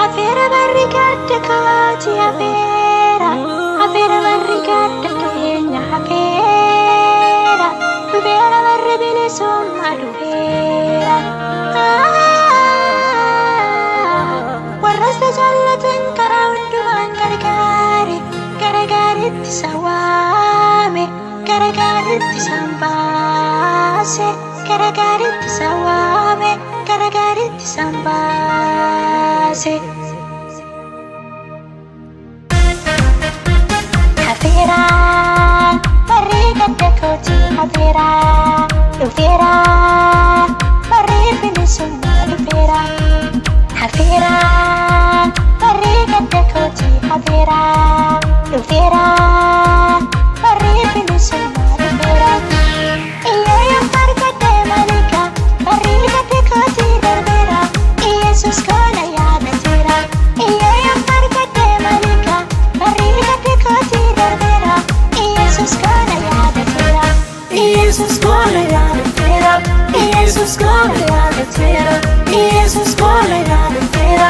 Afeera barricade kaati afeera barricade keenya afeera dubera barre bilisumma dubera warrasta jallatan karaa hundumaan gargaaritti sawaame gargaaritti sambaase gargaaritti sawaame gargaaritti sambaase afeera barricade kooti afeera dubera barre bilisumma dubera afeera barricade kooti afeera dubera barre bilisumma dubera iyyo barricade malika barricade kooti darbera Yesus kola yadatera iyyo barricade malika barricade kooti darbera Yesus kola yadatera Yesus kola yadatera Yesus kola yadatera Yesus kola yadatera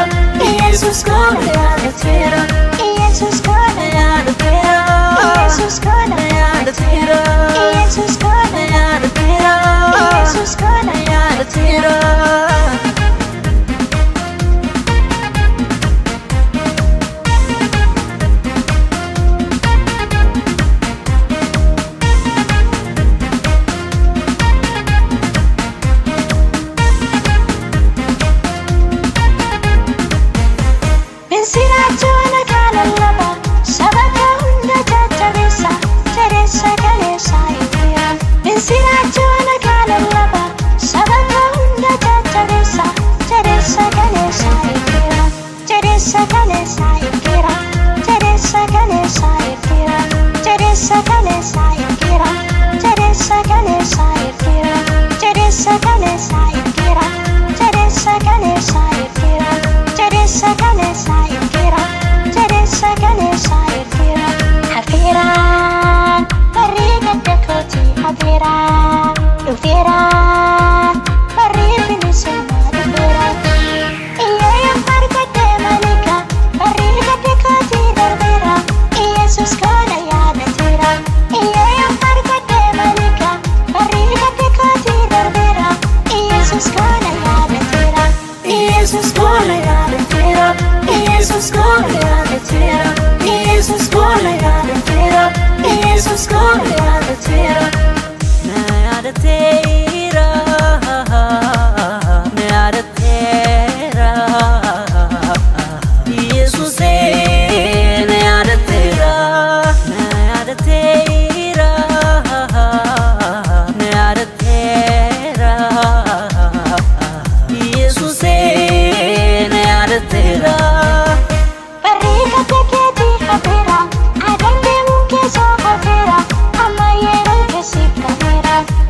Yesus kola yadatera Yesus kola yadatera Yesus kola yadatera Yesus kola yadatera Yesus kola yadatera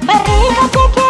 Barricade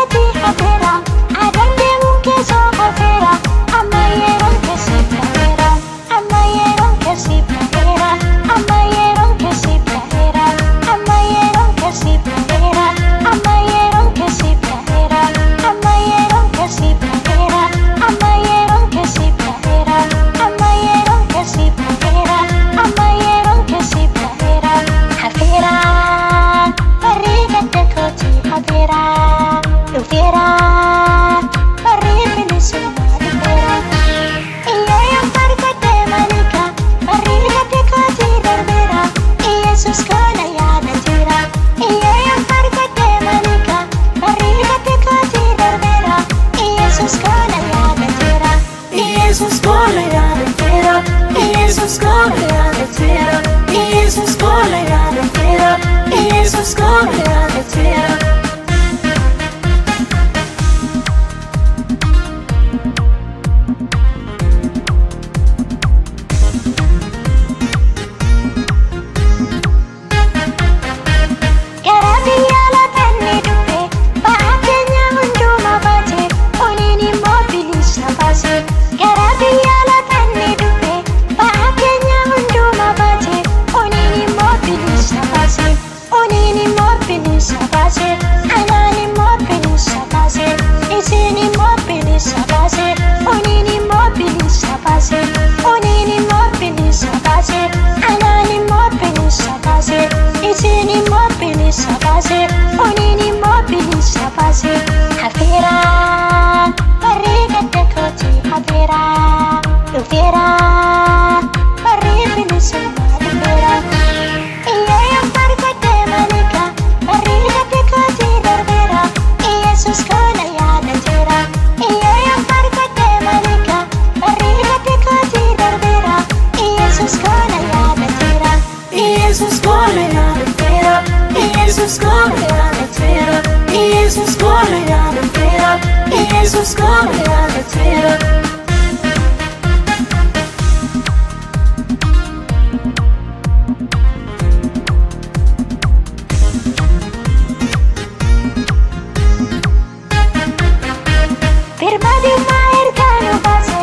base hafira bariga dekoti hafira ufira bari binisuma dubera iya yang barkate malika bariga dekoti darbera Yesus kona ya natera iya yang barkate malika bariga dekoti darbera Yesus kona ya natera Yesus kona ya natera Jesus come and tear up. Jesus come and tear up. Jesus come and tear up. Firma di maer kanu base,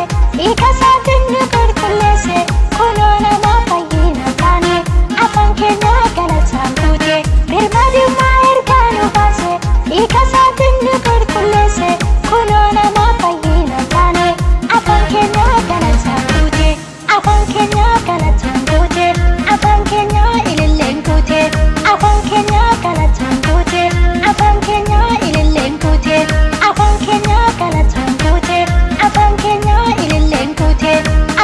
ikasatin nukur kulese, kunona na payina tane, apang kenya galatan pute. Firma di maer kanu base, ikasatin nukur kulese, kunona na payina tane, apang kenya galatan pute, apang kenya galatan pute, apang kenya ilileng pute, apang kenya galatan pute, apang kenya ilileng pute, apang kenya galatan pute, apang kenya ilileng pute,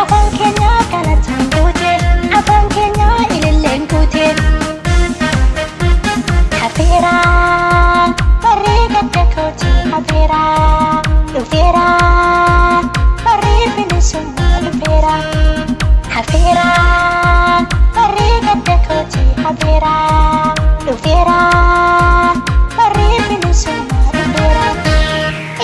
apang kenya galatan pute, apang kenya ilileng pute. Hafira, bariga dekoti hafira, ufira, bari binisuma ufira. Hafira, bariga dekoti hafira, ufira, bari binisuma ufira.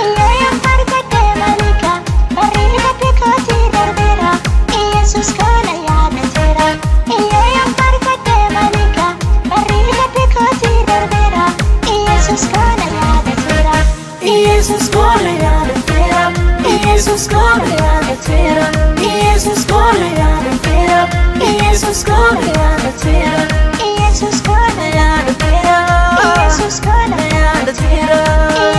Iya yang barkate malika, bariga dekoti darbera, Yesus kona ya natera. Iya yang barkate malika, bariga dekoti darbera, Yesus kona ya natera. Yesus kona ya natera. Yesus kona ya natera. Yesus kona ya natera. Yesus kona ya natera. Yesus kona ya natera. Yesus kona ya natera.